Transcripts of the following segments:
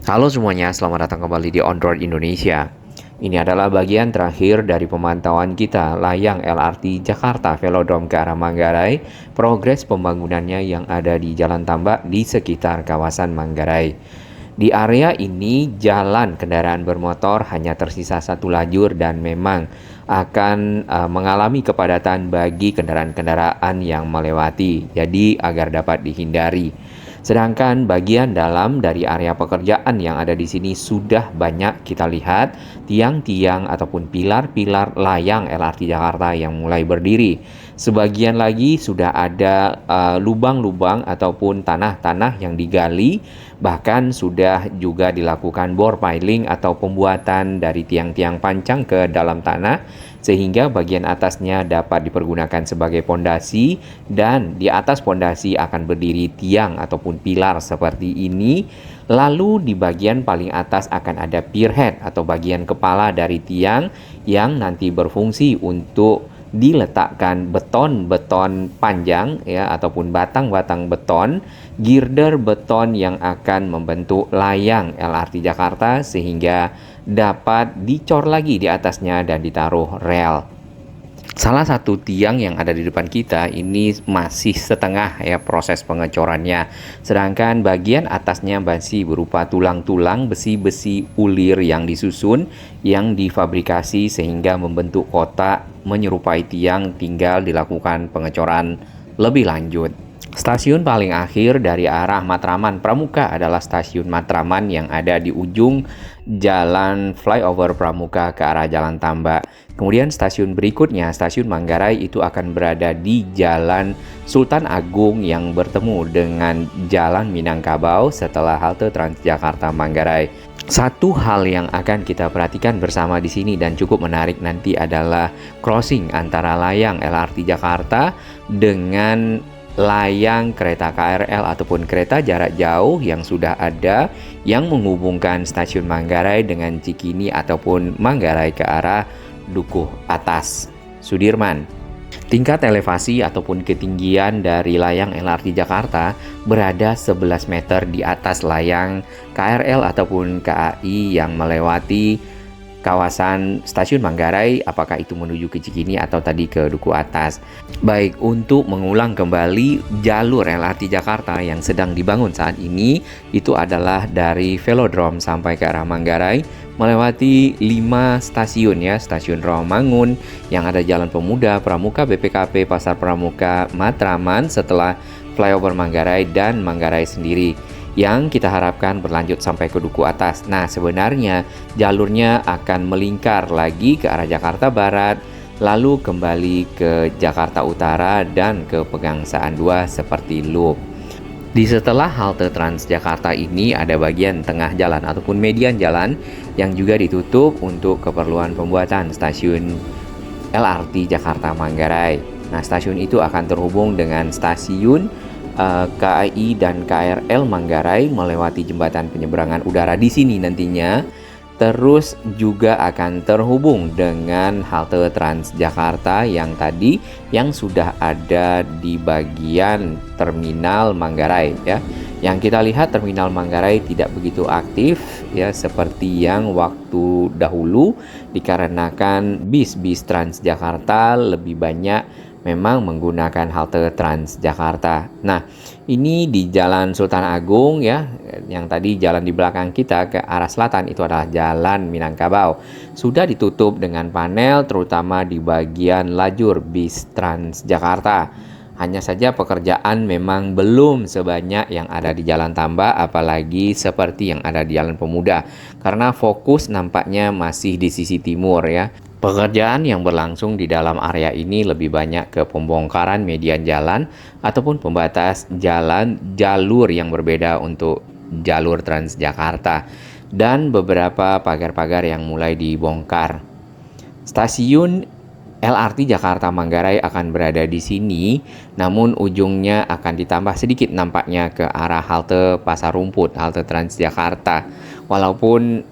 Halo semuanya, selamat datang kembali di On Road Indonesia. Ini adalah bagian terakhir dari pemantauan kita layang LRT Jakarta Velodrome ke arah Manggarai, progres pembangunannya yang ada di Jalan Tambak di sekitar kawasan Manggarai. Di area ini jalan kendaraan bermotor hanya tersisa satu lajur dan memang akan mengalami kepadatan bagi kendaraan-kendaraan yang melewati. Jadi agar dapat dihindari. Sedangkan bagian dalam dari area pekerjaan yang ada di sini sudah banyak kita lihat tiang-tiang ataupun pilar-pilar layang LRT Jakarta yang mulai berdiri. Sebagian lagi sudah ada lubang-lubang ataupun tanah-tanah yang digali, bahkan sudah juga dilakukan bore piling atau pembuatan dari tiang-tiang pancang ke dalam tanah sehingga bagian atasnya dapat dipergunakan sebagai pondasi dan di atas pondasi akan berdiri tiang ataupun pilar seperti ini. Lalu di bagian paling atas akan ada pier head atau bagian kepala dari tiang yang nanti berfungsi untuk diletakkan beton-beton panjang ya ataupun batang-batang beton, girder beton yang akan membentuk layang LRT Jakarta sehingga dapat dicor lagi di atasnya dan ditaruh rel. Salah satu tiang yang ada di depan kita ini masih setengah ya proses pengecorannya. Sedangkan bagian atasnya masih berupa tulang-tulang besi-besi ulir yang disusun yang difabrikasi sehingga membentuk kotak menyerupai tiang, tinggal dilakukan pengecoran lebih lanjut. Stasiun paling akhir dari arah Matraman Pramuka adalah stasiun Matraman yang ada di ujung jalan flyover Pramuka ke arah Jalan Tambak. Kemudian stasiun berikutnya, stasiun Manggarai itu akan berada di Jalan Sultan Agung yang bertemu dengan Jalan Minangkabau setelah halte Transjakarta Manggarai. Satu hal yang akan kita perhatikan bersama di sini dan cukup menarik nanti adalah crossing antara layang LRT Jakarta dengan layang kereta KRL ataupun kereta jarak jauh yang sudah ada yang menghubungkan stasiun Manggarai dengan Cikini ataupun Manggarai ke arah Dukuh Atas, Sudirman. Tingkat elevasi ataupun ketinggian dari layang LRT Jakarta berada 11 meter di atas layang KRL ataupun KAI yang melewati kawasan stasiun Manggarai, apakah itu menuju ke Cikini atau tadi ke Duku Atas. Baik, untuk mengulang kembali jalur LRT Jakarta yang sedang dibangun saat ini, itu adalah dari Velodrome sampai ke arah Manggarai, melewati 5 stasiun ya, stasiun Rawamangun, yang ada Jalan Pemuda, Pramuka, BPKP, Pasar Pramuka, Matraman, setelah flyover Manggarai dan Manggarai sendiri, yang kita harapkan berlanjut sampai ke Duku Atas. Nah, sebenarnya jalurnya akan melingkar lagi ke arah Jakarta Barat, lalu kembali ke Jakarta Utara dan ke Pegangsaan 2 seperti loop. Di setelah halte Transjakarta ini ada bagian tengah jalan ataupun median jalan yang juga ditutup untuk keperluan pembuatan stasiun LRT Jakarta Manggarai. Nah, stasiun itu akan terhubung dengan stasiun KAI dan KRL Manggarai melewati jembatan penyeberangan udara di sini nantinya. Terus juga akan terhubung dengan halte Transjakarta yang tadi yang sudah ada di bagian terminal Manggarai ya. Yang kita lihat terminal Manggarai tidak begitu aktif ya seperti yang waktu dahulu dikarenakan bis-bis Transjakarta lebih banyak memang menggunakan halte Transjakarta. Nah, ini di Jalan Sultan Agung ya, yang tadi jalan di belakang kita ke arah selatan itu adalah Jalan Minangkabau. Sudah ditutup dengan panel terutama di bagian lajur bis Transjakarta. Hanya saja pekerjaan memang belum sebanyak yang ada di Jalan Tambak, apalagi seperti yang ada di Jalan Pemuda. Karena fokus nampaknya masih di sisi timur ya. Pekerjaan yang berlangsung di dalam area ini lebih banyak ke pembongkaran median jalan ataupun pembatas jalan jalur yang berbeda untuk jalur Transjakarta dan beberapa pagar-pagar yang mulai dibongkar. Stasiun LRT Jakarta Manggarai akan berada di sini, namun ujungnya akan ditambah sedikit nampaknya ke arah halte Pasar Rumput, halte Transjakarta. Walaupun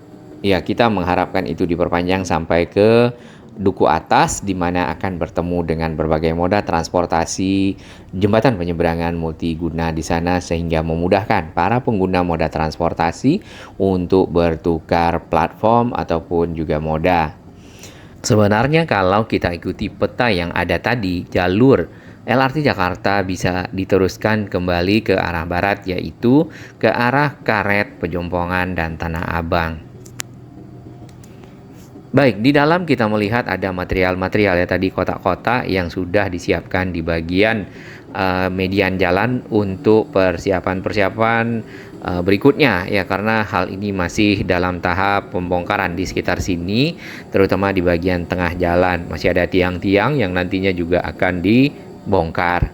ya kita mengharapkan itu diperpanjang sampai ke duku atas di mana akan bertemu dengan berbagai moda transportasi, jembatan penyeberangan multiguna di sana sehingga memudahkan para pengguna moda transportasi untuk bertukar platform ataupun juga moda. Sebenarnya kalau kita ikuti peta yang ada tadi, jalur LRT Jakarta bisa diteruskan kembali ke arah barat, yaitu ke arah Karet, Pejompongan, dan Tanah Abang. Baik, di dalam kita melihat ada material-material ya tadi, kotak-kotak yang sudah disiapkan di bagian median jalan untuk persiapan-persiapan berikutnya ya, karena hal ini masih dalam tahap pembongkaran di sekitar sini, terutama di bagian tengah jalan masih ada tiang-tiang yang nantinya juga akan dibongkar.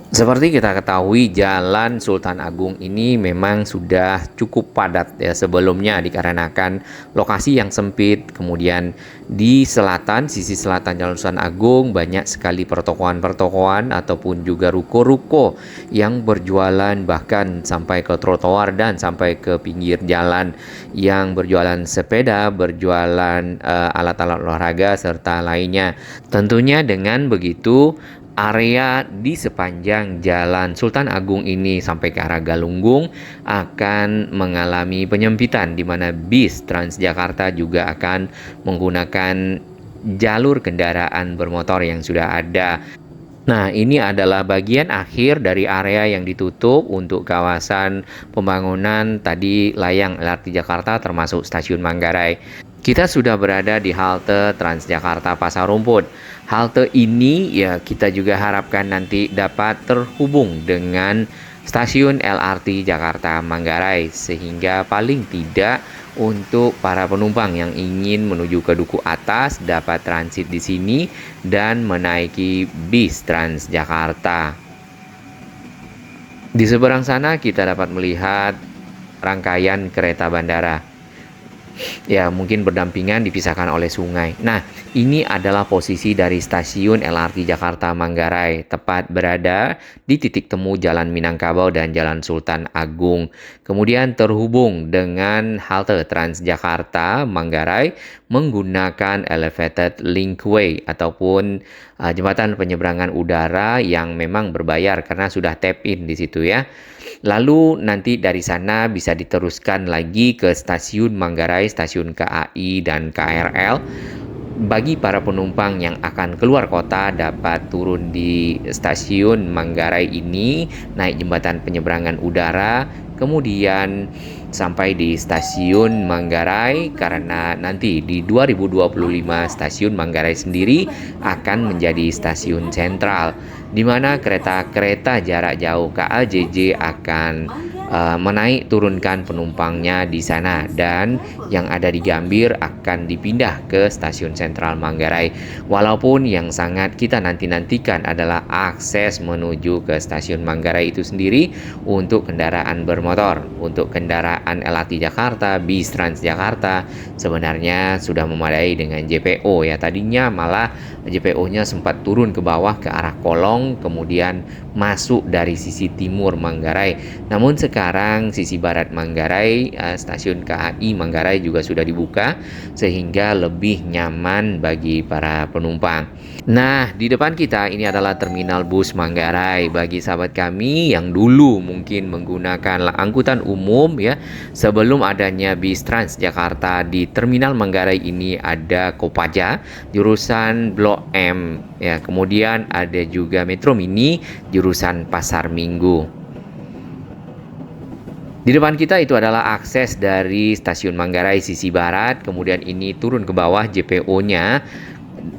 Seperti kita ketahui, Jalan Sultan Agung ini memang sudah cukup padat ya sebelumnya dikarenakan lokasi yang sempit. Kemudian di selatan, sisi selatan Jalan Sultan Agung banyak sekali pertokoan-pertokoan ataupun juga ruko-ruko yang berjualan bahkan sampai ke trotoar dan sampai ke pinggir jalan, yang berjualan sepeda, berjualan alat-alat olahraga serta lainnya. Tentunya dengan begitu area di sepanjang Jalan Sultan Agung ini sampai ke arah Galunggung akan mengalami penyempitan, di mana bis Transjakarta juga akan menggunakan jalur kendaraan bermotor yang sudah ada. Nah, ini adalah bagian akhir dari area yang ditutup untuk kawasan pembangunan tadi layang LRT Jakarta termasuk Stasiun Manggarai. Kita sudah berada di halte Transjakarta Pasar Rumput. Halte ini ya kita juga harapkan nanti dapat terhubung dengan stasiun LRT Jakarta Manggarai, sehingga paling tidak untuk para penumpang yang ingin menuju ke Duku Atas dapat transit di sini dan menaiki bis Transjakarta. Di seberang sana kita dapat melihat rangkaian kereta bandara. Ya, mungkin berdampingan dipisahkan oleh sungai. Nah, ini adalah posisi dari stasiun LRT Jakarta Manggarai, tepat berada di titik temu Jalan Minangkabau dan Jalan Sultan Agung. Kemudian terhubung dengan halte Transjakarta Manggarai menggunakan elevated linkway ataupun jembatan penyeberangan udara yang memang berbayar karena sudah tap in di situ ya. Lalu nanti dari sana bisa diteruskan lagi ke stasiun Manggarai, stasiun KAI dan KRL. Bagi para penumpang yang akan keluar kota dapat turun di stasiun Manggarai ini, naik jembatan penyeberangan udara, kemudian sampai di stasiun Manggarai, karena nanti di 2025 stasiun Manggarai sendiri akan menjadi stasiun sentral, di mana kereta-kereta jarak jauh KAJJ akan menaik turunkan penumpangnya di sana, dan yang ada di Gambir akan dipindah ke stasiun sentral Manggarai. Walaupun yang sangat kita nanti-nantikan adalah akses menuju ke stasiun Manggarai itu sendiri untuk kendaraan bermotor. Untuk kendaraan LRT Jakarta, bis Transjakarta sebenarnya sudah memadai dengan JPO ya. Tadinya malah JPO-nya sempat turun ke bawah ke arah Kolong, kemudian masuk dari sisi timur Manggarai. Namun sekarang sisi barat Manggarai, stasiun KAI Manggarai juga sudah dibuka sehingga lebih nyaman bagi para penumpang. Nah, di depan kita ini adalah terminal bus Manggarai. Bagi sahabat kami yang dulu mungkin menggunakan angkutan umum ya, sebelum adanya bis Transjakarta, di terminal Manggarai ini ada Kopaja jurusan Blok M ya. Kemudian ada juga Metro Mini jurusan Pasar Minggu. Di depan kita itu adalah akses dari stasiun Manggarai sisi barat, kemudian ini turun ke bawah JPO-nya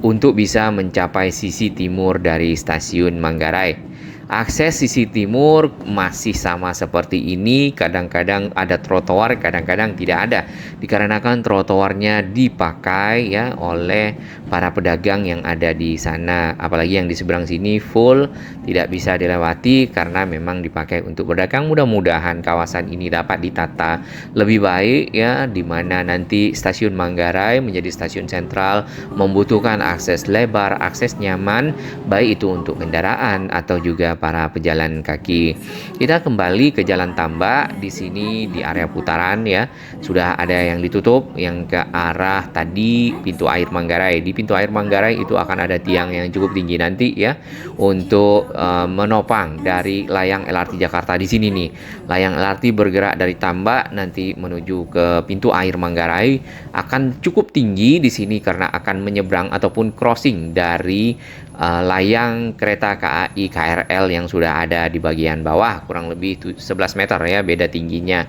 untuk bisa mencapai sisi timur dari stasiun Manggarai. Akses sisi timur masih sama seperti ini, kadang-kadang ada trotoar, kadang-kadang tidak ada, dikarenakan trotoarnya dipakai ya oleh para pedagang yang ada di sana. Apalagi yang di seberang sini full, tidak bisa dilewati karena memang dipakai untuk berdagang. Mudah-mudahan kawasan ini dapat ditata lebih baik ya, di mana nanti stasiun Manggarai menjadi stasiun sentral membutuhkan akses lebar, akses nyaman, baik itu untuk kendaraan atau juga para pejalan kaki. Kita kembali ke Jalan Tambak. Di sini di area putaran ya, sudah ada yang ditutup yang ke arah tadi pintu air Manggarai. Di pintu air Manggarai itu akan ada tiang yang cukup tinggi nanti ya untuk menopang dari layang LRT Jakarta di sini nih. Layang LRT bergerak dari Tambak nanti menuju ke pintu air Manggarai akan cukup tinggi di sini karena akan menyeberang ataupun crossing dari layang kereta KAI KRL yang sudah ada di bagian bawah, kurang lebih 11 meter ya beda tingginya.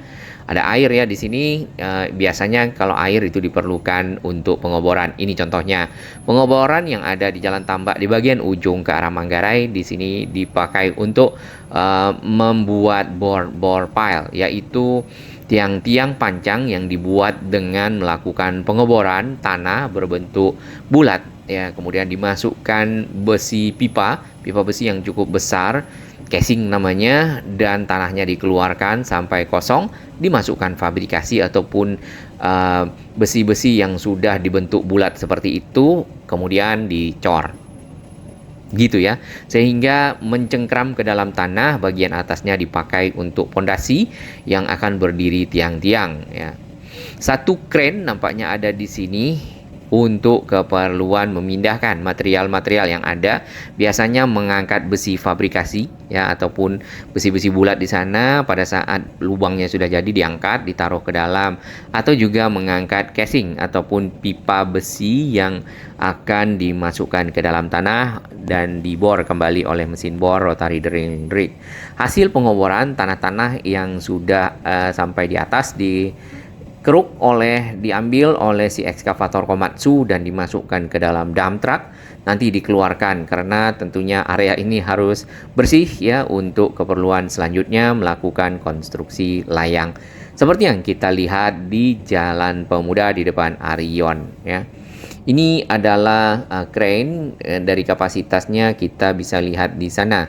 Ada air ya di sini. Biasanya kalau air itu diperlukan untuk pengoboran. Ini contohnya pengoboran yang ada di Jalan Tambak di bagian ujung ke arah Manggarai. Di sini dipakai untuk membuat bore pile, yaitu tiang-tiang pancang yang dibuat dengan melakukan pengeboran tanah berbentuk bulat ya, kemudian dimasukkan besi pipa besi yang cukup besar, casing namanya, dan tanahnya dikeluarkan sampai kosong, dimasukkan fabrikasi ataupun besi-besi yang sudah dibentuk bulat seperti itu, kemudian dicor gitu ya, sehingga mencengkram ke dalam tanah. Bagian atasnya dipakai untuk pondasi yang akan berdiri tiang-tiang ya. Satu kren nampaknya ada di sini untuk keperluan memindahkan material-material yang ada, biasanya mengangkat besi fabrikasi ya ataupun besi-besi bulat di sana. Pada saat lubangnya sudah jadi diangkat, ditaruh ke dalam, atau juga mengangkat casing ataupun pipa besi yang akan dimasukkan ke dalam tanah dan dibor kembali oleh mesin bor rotary drilling rig. Hasil pengoboran tanah-tanah yang sudah sampai di atas diambil oleh si ekskavator Komatsu dan dimasukkan ke dalam dump truck, nanti dikeluarkan karena tentunya area ini harus bersih ya untuk keperluan selanjutnya melakukan konstruksi layang seperti yang kita lihat di Jalan Pemuda di depan Arion ya. Ini adalah crane dari kapasitasnya kita bisa lihat di sana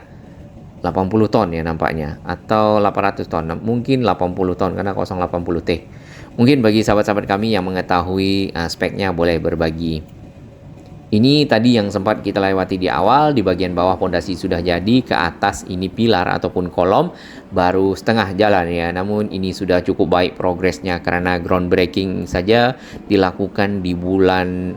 80 ton ya nampaknya, atau 800 ton, mungkin 80 ton karena 080T. Mungkin bagi sahabat-sahabat kami yang mengetahui speknya boleh berbagi. Ini tadi yang sempat kita lewati di awal, di bagian bawah pondasi sudah jadi, ke atas ini pilar ataupun kolom baru setengah jalan ya. Namun ini sudah cukup baik progresnya karena groundbreaking saja dilakukan di bulan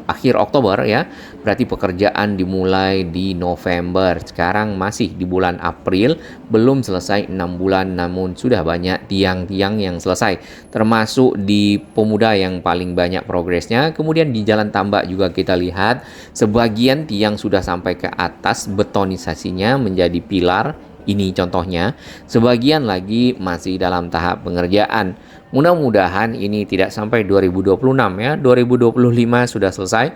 akhir Oktober ya. Berarti pekerjaan dimulai di November. Sekarang masih di bulan April, belum selesai 6 bulan namun sudah banyak tiang-tiang yang selesai. Termasuk di Pemuda yang paling banyak progresnya. Kemudian di Jalan Tambak juga kita lihat sebagian tiang sudah sampai ke atas, betonisasinya menjadi pilar. Ini contohnya, sebagian lagi masih dalam tahap pengerjaan. Mudah-mudahan ini tidak sampai 2026 ya, 2025 sudah selesai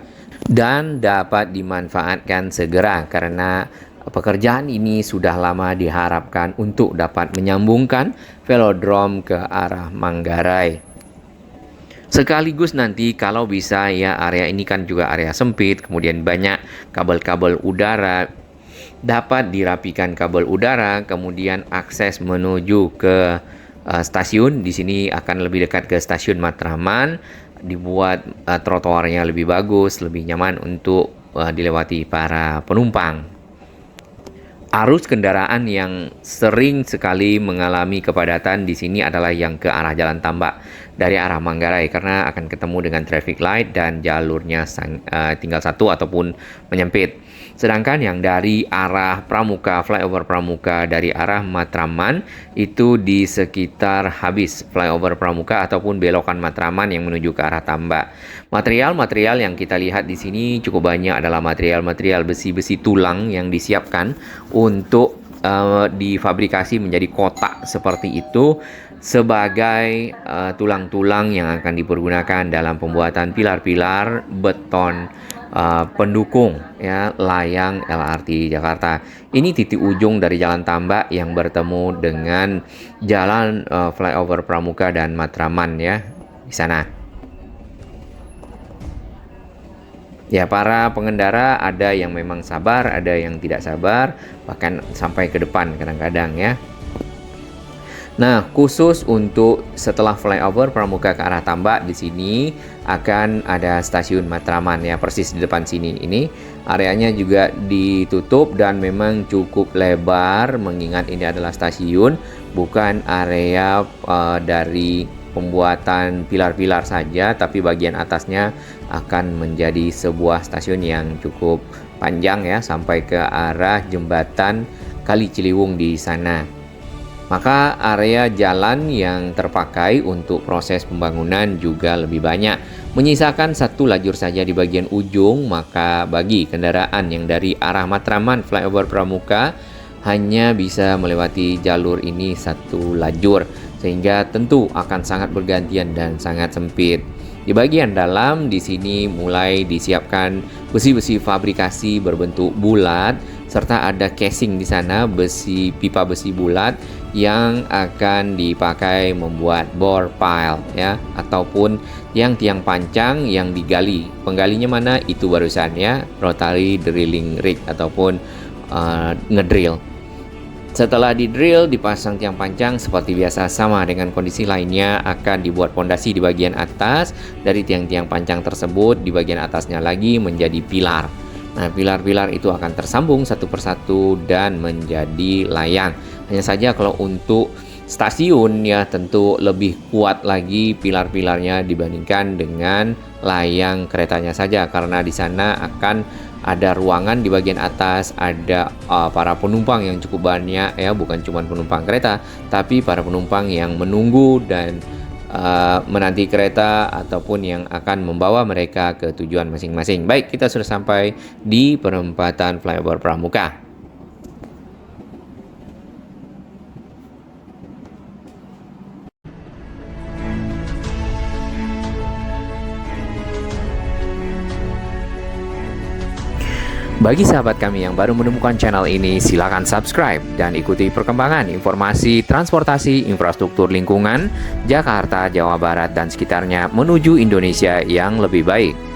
dan dapat dimanfaatkan segera karena pekerjaan ini sudah lama diharapkan untuk dapat menyambungkan velodrome ke arah Manggarai. Sekaligus nanti kalau bisa ya, area ini kan juga area sempit, kemudian banyak kabel-kabel udara, dapat dirapikan kabel udara, kemudian akses menuju ke stasiun. Di sini akan lebih dekat ke stasiun Matraman, dibuat trotoarnya lebih bagus, lebih nyaman untuk dilewati para penumpang. Arus kendaraan yang sering sekali mengalami kepadatan di sini adalah yang ke arah Jalan Tambak dari arah Manggarai karena akan ketemu dengan traffic light dan jalurnya tinggal satu ataupun menyempit. Sedangkan yang dari arah Pramuka, flyover Pramuka dari arah Matraman itu di sekitar habis flyover Pramuka ataupun belokan Matraman yang menuju ke arah Tambak. Material-material yang kita lihat di sini cukup banyak adalah material-material besi-besi tulang yang disiapkan untuk difabrikasi menjadi kotak seperti itu sebagai tulang-tulang yang akan dipergunakan dalam pembuatan pilar-pilar beton pendukung ya layang LRT Jakarta. Ini titik ujung dari Jalan Tambak yang bertemu dengan jalan flyover Pramuka dan Matraman ya di sana. Ya, para pengendara ada yang memang sabar, ada yang tidak sabar, bahkan sampai ke depan kadang-kadang ya. Nah, khusus untuk setelah flyover Pramuka ke arah Tambak, di sini akan ada stasiun Matraman ya, persis di depan sini. Ini areanya juga ditutup dan memang cukup lebar, mengingat ini adalah stasiun, bukan area dari pembuatan pilar-pilar saja, tapi bagian atasnya akan menjadi sebuah stasiun yang cukup panjang ya, sampai ke arah jembatan Kali Ciliwung di sana. Maka area jalan yang terpakai untuk proses pembangunan juga lebih banyak, menyisakan satu lajur saja di bagian ujung. Maka bagi kendaraan yang dari arah Matraman flyover Pramuka hanya bisa melewati jalur ini satu lajur, sehingga tentu akan sangat bergantian dan sangat sempit. Di bagian dalam di sini mulai disiapkan besi-besi fabrikasi berbentuk bulat, serta ada casing di sana, pipa besi bulat yang akan dipakai membuat bore pile ya, ataupun tiang pancang yang digali. Penggalinya mana itu barusan ya, rotary drilling rig ataupun ngedrill. Setelah di-drill, dipasang tiang pancang seperti biasa, sama dengan kondisi lainnya, akan dibuat pondasi di bagian atas. Dari tiang-tiang pancang tersebut, di bagian atasnya lagi menjadi pilar. Nah, pilar-pilar itu akan tersambung satu persatu dan menjadi layang. Hanya saja kalau untuk stasiun ya tentu lebih kuat lagi pilar-pilarnya dibandingkan dengan layang keretanya saja, karena di sana akan ada ruangan di bagian atas, ada para penumpang yang cukup banyak ya, bukan cuma penumpang kereta, tapi para penumpang yang menunggu dan menanti kereta ataupun yang akan membawa mereka ke tujuan masing-masing. Baik, kita sudah sampai di perempatan flyover Pramuka. Bagi sahabat kami yang baru menemukan channel ini, silakan subscribe dan ikuti perkembangan informasi transportasi infrastruktur lingkungan Jakarta, Jawa Barat, dan sekitarnya menuju Indonesia yang lebih baik.